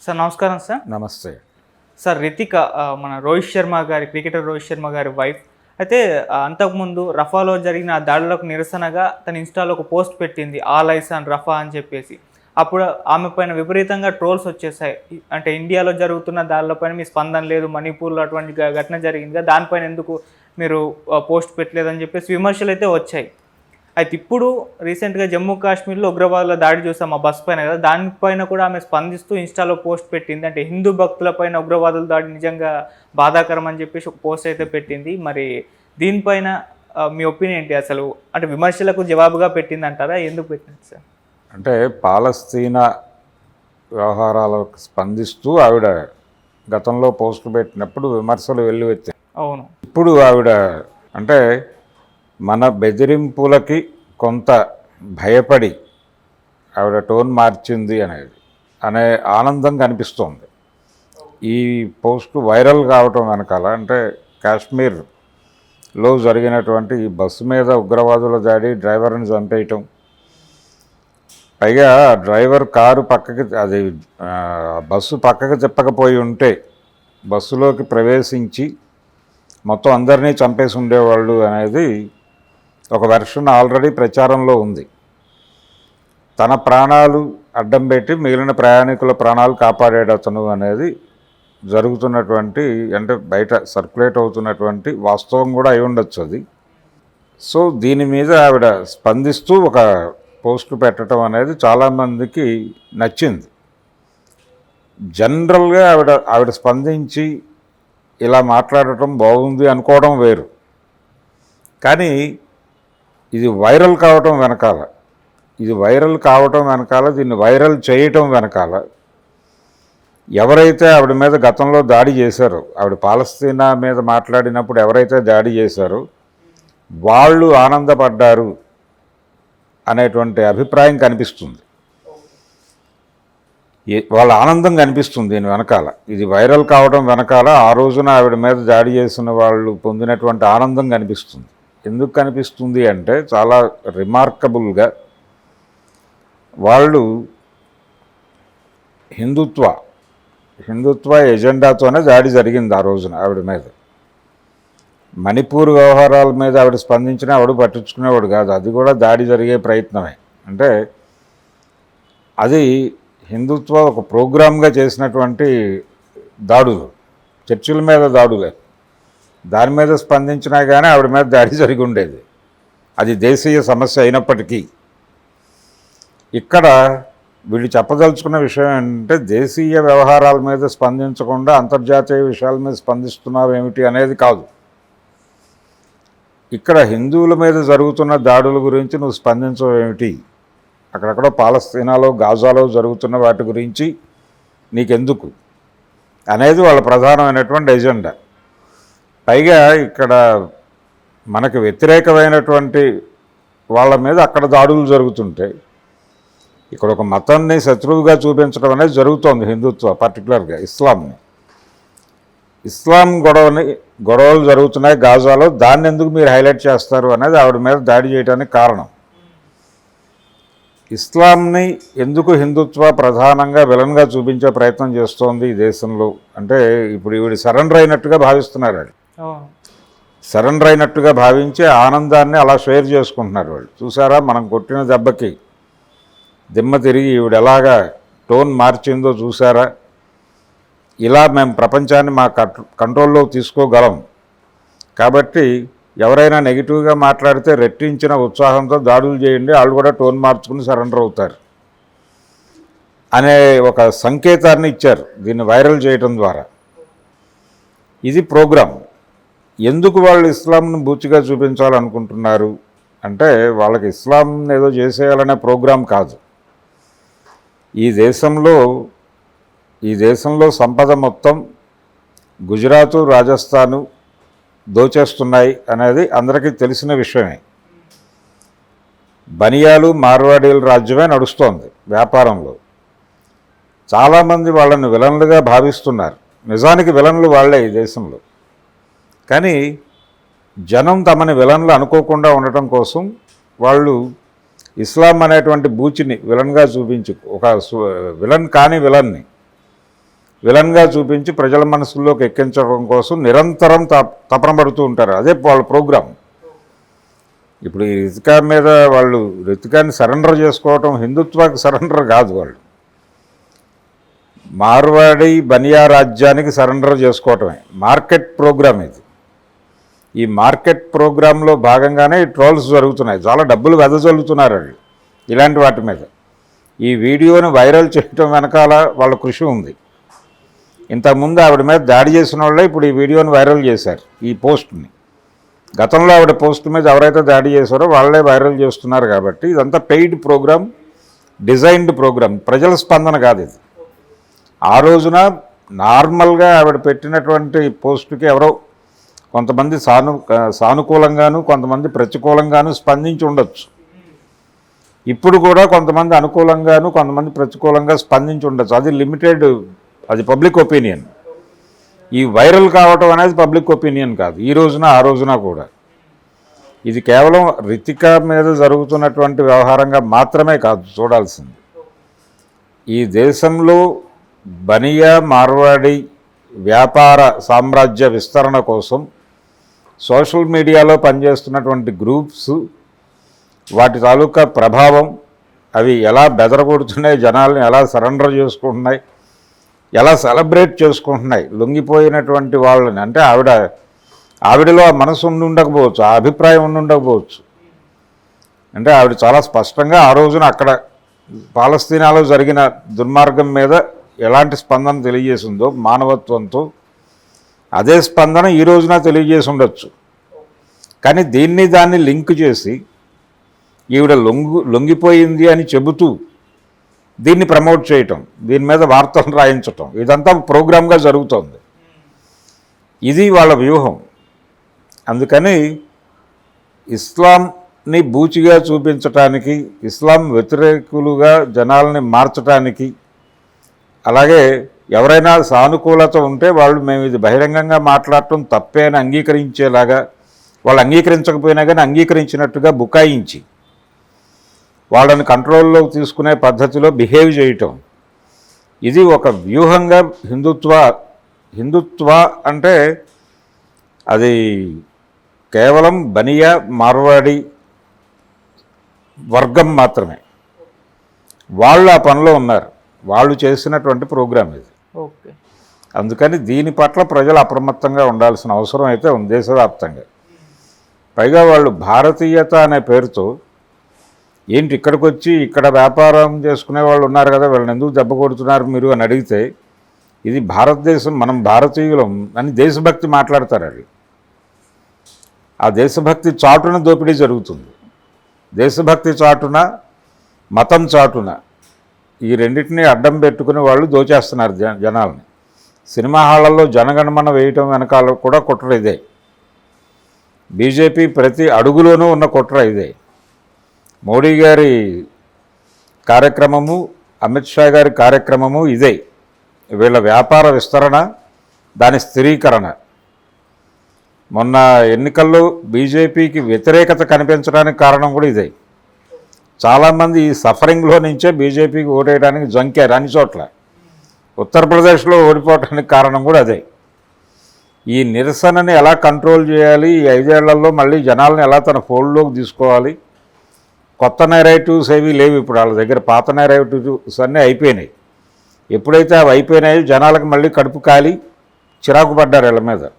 Sir నమస్కారం sir. నమస్తే. Sir Ritika మన రోహిత్ శర్మ గారి క్రికెటర్ రోహిత్ శర్మ గారి వైఫ్ అయితే అంతకుముందు రఫాలో జరిగిన ఆ దాడులకు నిరసనగా తన ఇన్స్టాలో ఒక పోస్ట్ పెట్టింది, ఆల్ ఐస్ ఆన్ రఫా అని చెప్పేసి. అప్పుడు ఆమె పైన విపరీతంగా ట్రోల్స్ వచ్చేసాయి. అంటే ఇండియాలో జరుగుతున్న దాడులపైన మీ స్పందన లేదు, మణిపూర్లో అటువంటి ఘటన జరిగింది, దానిపైన ఎందుకు మీరు పోస్ట్ పెట్టలేదని చెప్పేసి విమర్శలు అయితే వచ్చాయి. అయితే ఇప్పుడు రీసెంట్గా జమ్మూ కాశ్మీర్లో ఉగ్రవాదుల దాడి చూసాం ఆ బస్ పైన కదా, దానిపైన కూడా ఆమె స్పందిస్తూ ఇన్స్టాలో పోస్ట్ పెట్టింది. అంటే హిందూ భక్తులపైన ఉగ్రవాదుల దాడి నిజంగా బాధాకరం అని చెప్పేసి ఒక పోస్ట్ అయితే పెట్టింది. మరి దీనిపైన మీ ఒపీనియన్ ఏంటి? అసలు అంటే విమర్శలకు జవాబుగా పెట్టింది అంటారా? ఎందుకు పెట్టింది సార్? అంటే పాలస్తీనా వ్యవహారాలకు స్పందిస్తూ ఆవిడ గతంలో పోస్టులు పెట్టినప్పుడు విమర్శలు వెల్లువెత్తాయి. అవును. ఇప్పుడు ఆవిడ అంటే మన బెదిరింపులకి కొంత భయపడి ఆవిడ టోన్ మార్చింది అనే ఆనందం కనిపిస్తోంది. ఈ పోస్టు వైరల్ కావటం వెనకాల అంటే కాశ్మీర్లో జరిగినటువంటి ఈ బస్సు మీద ఉగ్రవాదుల దాడి, డ్రైవర్ని చంపేయటం, పైగా డ్రైవర్ కారు పక్కకి బస్సు పక్కకి తిప్పకపోయి ఉంటే బస్సులోకి ప్రవేశించి మొత్తం అందరినీ చంపేసి ఉండేవాళ్ళు అనేది ఒక వెర్షన్ ఆల్రెడీ ప్రచారంలో ఉంది. తన ప్రాణాలు అడ్డం పెట్టి మిగిలిన ప్రయాణికుల ప్రాణాలు కాపాడాడు అతను అనేది జరుగుతున్నటువంటి, అంటే బయట సర్క్యులేట్ అవుతున్నటువంటి వాస్తవం కూడా అయి ఉండొచ్చు అది. సో దీని మీద ఆవిడ స్పందిస్తూ ఒక పోస్టు పెట్టడం అనేది చాలామందికి నచ్చింది. జనరల్గా ఆవిడ స్పందించి ఇలా మాట్లాడటం బాగుంది అనుకోవడం వేరు, కానీ ఇది వైరల్ కావటం వెనకాల, దీన్ని వైరల్ చేయటం వెనకాల ఎవరైతే ఆవిడ మీద గతంలో దాడి చేశారో, ఆవిడ పాలస్తీనా మీద మాట్లాడినప్పుడు ఎవరైతే దాడి చేశారో వాళ్ళు ఆనందపడ్డారు అనేటువంటి అభిప్రాయం కనిపిస్తుంది. వాళ్ళ ఆనందం కనిపిస్తుంది దీని వెనకాల. ఇది వైరల్ కావడం వెనకాల ఆ రోజున ఆవిడ మీద దాడి చేసిన వాళ్ళు పొందినటువంటి ఆనందం కనిపిస్తుంది. ఎందుకు కనిపిస్తుంది అంటే చాలా రిమార్కబుల్గా వాళ్ళు హిందుత్వ ఎజెండాతోనే దాడి జరిగింది ఆ రోజున ఆవిడ మీద. మణిపూర్ వ్యవహారాల మీద ఆవిడ స్పందించినా ఆవిడ పట్టించుకునేవాడు కాదు, అది కూడా దాడి జరిగే ప్రయత్నమే. అంటే అది హిందుత్వ ఒక ప్రోగ్రామ్గా చేసినటువంటి దాడులు, చర్చిల మీద దాడులే. దాని మీద స్పందించినా కానీ ఆవిడ మీద దాడి జరిగి ఉండేది. అది దేశీయ సమస్య అయినప్పటికీ ఇక్కడ వీళ్ళు చెప్పదలుచుకున్న విషయం ఏంటంటే దేశీయ వ్యవహారాల మీద స్పందించకుండా అంతర్జాతీయ విషయాల మీద స్పందిస్తున్నావు ఏమిటి అనేది కాదు. ఇక్కడ హిందువుల మీద జరుగుతున్న దాడుల గురించి నువ్వు స్పందించవేమిటి, అక్కడక్కడ పాలస్తీనాలో గాజాలో జరుగుతున్న వాటి గురించి నీకెందుకు అనేది వాళ్ళ ప్రధానమైనటువంటి ఎజెండా. పైగా ఇక్కడ మనకు వ్యతిరేకమైనటువంటి వాళ్ళ మీద అక్కడ దాడులు జరుగుతుంటాయి. ఇక్కడ ఒక మతాన్ని శత్రువుగా చూపించడం అనేది జరుగుతోంది. హిందుత్వ పర్టికులర్గా ఇస్లాం గొడవలు జరుగుతున్నాయి గాజాలో, దాన్ని ఎందుకు మీరు హైలైట్ చేస్తారు అనేది ఆవిడ మీద దాడి చేయడానికి కారణం. ఇస్లాంని ఎందుకు హిందుత్వ ప్రధానంగా విలన్గా చూపించే ప్రయత్నం చేస్తోంది ఈ దేశంలో అంటే ఇప్పుడు ఈవిడ సరెండర్ అయినట్టుగా భావిస్తున్నారు. వాళ్ళు సరెండర్ అయినట్టుగా భావించి ఆనందాన్ని అలా షేర్ చేసుకుంటున్నారు. వాళ్ళు చూసారా మనం కొట్టిన దెబ్బకి దిమ్మ తిరిగి ఈవిడ ఎలాగా టోన్ మార్చిందో చూసారా, ఇలా మేము ప్రపంచాన్ని మా కంట్రోల్లో తీసుకోగలం, కాబట్టి ఎవరైనా నెగిటివ్గా మాట్లాడితే రెట్టించిన ఉత్సాహంతో దాడులు చేయండి, వాళ్ళు కూడా టోన్ మార్చుకుని సరెండర్ అవుతారు అనే ఒక సంకేతాన్ని ఇచ్చారు దీన్ని వైరల్ చేయటం ద్వారా. ఇది ప్రోగ్రాం. ఎందుకు వాళ్ళు ఇస్లాంను బూచిగా చూపించాలనుకుంటున్నారు అంటే వాళ్ళకి ఇస్లాం ఏదో చేసేయాలనే ప్రోగ్రాం కాదు. ఈ దేశంలో సంపద మొత్తం గుజరాత్, రాజస్థాను దోచేస్తున్నాయి అనేది అందరికీ తెలిసిన విషయమే. బనియాలు, మార్వాడీల రాజ్యమే నడుస్తోంది వ్యాపారంలో. చాలామంది వాళ్ళని విలన్లుగా భావిస్తున్నారు. నిజానికి విలన్లు వాళ్ళే ఈ దేశంలో, కానీ జనం తమని విలన్లు అనుకోకుండా ఉండటం కోసం వాళ్ళు ఇస్లాం అనేటువంటి బూచిని విలన్గా చూపించి ఒక విలన్ కాని విలన్ని విలన్గా చూపించి ప్రజల మనసుల్లోకి ఎక్కించడం కోసం నిరంతరం తపన పడుతూ ఉంటారు. అదే వాళ్ళ ప్రోగ్రాం. ఇప్పుడు ఈ రితికా మీద వాళ్ళు రితికాని సరెండర్ చేసుకోవటం హిందుత్వానికి సరెండర్ కాదు, వాళ్ళు మార్వాడి బనియా రాజ్యానికి సరెండర్ చేసుకోవటమే. మార్కెట్ ప్రోగ్రాం ఇది. ఈ మార్కెట్ ప్రోగ్రాంలో భాగంగానే ఈ ట్రోల్స్ జరుగుతున్నాయి. చాలా డబ్బులు వెదజల్లుతున్నారు వాళ్ళు ఇలాంటి వాటి మీద. ఈ వీడియోని వైరల్ చేయటం వెనకాల వాళ్ళ కృషి ఉంది. ఇంతకుముందు ఆవిడ మీద దాడి చేసిన వాళ్ళే ఇప్పుడు ఈ వీడియోని వైరల్ చేశారు, ఈ పోస్ట్ని. గతంలో ఆవిడ పోస్ట్ మీద ఎవరైతే దాడి చేశారో వాళ్ళే వైరల్ చేస్తున్నారు. కాబట్టి ఇదంతా పెయిడ్ ప్రోగ్రామ్, డిజైన్డ్ ప్రోగ్రామ్, ప్రజల స్పందన కాదు ఇది. ఆ రోజున నార్మల్గా ఆవిడ పెట్టినటువంటి పోస్టుకి ఎవరో కొంతమంది సానుకూలంగాను కొంతమంది ప్రతికూలంగాను స్పందించి ఉండొచ్చు. ఇప్పుడు కూడా కొంతమంది అనుకూలంగాను కొంతమంది ప్రతికూలంగా స్పందించి ఉండొచ్చు. అది లిమిటెడ్, అది పబ్లిక్ ఒపీనియన్. ఈ వైరల్ కావటం అనేది పబ్లిక్ ఒపీనియన్ కాదు ఈ రోజున ఆ రోజున కూడా. ఇది కేవలం రితిక మీద జరుగుతున్నటువంటి వ్యవహారంగా మాత్రమే కాదు చూడాల్సింది. ఈ దేశంలో బనియా మార్వాడి వ్యాపార సామ్రాజ్య విస్తరణ కోసం సోషల్ మీడియాలో పనిచేస్తున్నటువంటి గ్రూప్స్, వాటి తాలూకా ప్రభావం, అవి ఎలా బెదరగొడుతున్నాయి, జనాల్ని ఎలా సరెండర్ చేసుకుంటున్నాయి, ఎలా సెలబ్రేట్ చేసుకుంటున్నాయి లొంగిపోయినటువంటి వాళ్ళని. అంటే ఆవిడలో ఆ మనసు ఉండి ఉండకపోవచ్చు, ఆ అభిప్రాయం ఉండి ఉండకపోవచ్చు. అంటే ఆవిడ చాలా స్పష్టంగా ఆ రోజున అక్కడ పాలస్తీనాలో జరిగిన దుర్మార్గం మీద ఎలాంటి స్పందన తెలియజేసిందో మానవత్వంతో, అదే స్పందన ఈ రోజున తెలియజేసి ఉండొచ్చు. కానీ దాన్ని లింక్ చేసి ఈవిడ లొంగిపోయింది అని చెబుతూ దీన్ని ప్రమోట్ చేయటం, దీని మీద వార్తలు రాయించటం, ఇదంతా ప్రోగ్రామ్గా జరుగుతోంది. ఇది వాళ్ళ వ్యూహం. అందుకని ఇస్లాంని బూచిగా చూపించటానికి, ఇస్లాం వ్యతిరేకులుగా జనాల్ని మార్చటానికి, అలాగే ఎవరైనా సానుకూలత ఉంటే వాళ్ళు మేము ఇది బహిరంగంగా మాట్లాడటం తప్పే అని అంగీకరించేలాగా, వాళ్ళు అంగీకరించకపోయినా కానీ అంగీకరించినట్టుగా బుకాయించి వాళ్ళని కంట్రోల్లో తీసుకునే పద్ధతిలో బిహేవ్ చేయటం, ఇది ఒక వ్యూహంగా హిందుత్వ అంటే అది కేవలం బనియా మార్వాడి వర్గం మాత్రమే. వాళ్ళు ఆ పనిలో ఉన్నారు, వాళ్ళు చేసినటువంటి ప్రోగ్రాం ఇది. ఓకే. అందుకని దీని పట్ల ప్రజలు అప్రమత్తంగా ఉండాల్సిన అవసరం అయితే ఉంది దేశవ్యాప్తంగా. పైగా వాళ్ళు భారతీయత అనే పేరుతో ఏంటి ఇక్కడికి వచ్చి ఇక్కడ వ్యాపారం చేసుకునే వాళ్ళు ఉన్నారు కదా, వీళ్ళని ఎందుకు దెబ్బ కొడుతున్నారు మీరు అని అడిగితే, ఇది భారతదేశం, మనం భారతీయులం అని దేశభక్తి మాట్లాడతారు. అది ఆ దేశభక్తి చాటున దోపిడీ జరుగుతుంది. దేశభక్తి చాటున, మతం చాటున, ఈ రెండింటినీ అడ్డం పెట్టుకుని వాళ్ళు దోచేస్తున్నారు జనాల్ని. సినిమా హాళ్లలో జనగణమన వేయటం వెనకాల కూడా కుట్ర ఇదే. బీజేపీ ప్రతి అడుగులోనూ ఉన్న కుట్ర ఇదే. మోడీ గారి కార్యక్రమము, అమిత్ షా గారి కార్యక్రమము ఇదే. వీళ్ళ వ్యాపార విస్తరణ, దాని స్థిరీకరణ. మొన్న ఎన్నికల్లో బీజేపీకి వ్యతిరేకత కనిపించడానికి కారణం కూడా ఇదే. చాలామంది ఈ సఫరింగ్లో నుంచే బీజేపీకి ఓటేయడానికి జంకారు అన్ని చోట్ల. ఉత్తరప్రదేశ్లో ఓడిపోవడానికి కారణం కూడా అదే. ఈ నిరసనని ఎలా కంట్రోల్ చేయాలి, ఈ 5 ఏళ్లలో మళ్ళీ జనాలను ఎలా తన ఫోల్డ్లోకి తీసుకోవాలి, కొత్త నెరేటివ్స్ ఏవి లేవు ఇప్పుడు వాళ్ళ దగ్గర. పాత నెరేటివ్స్ అన్నీ అయిపోయినాయి. ఎప్పుడైతే అవి అయిపోయినాయో జనాలకు మళ్ళీ కడుపు కాలి చిరాకు పడ్డారు వీళ్ళ మీద.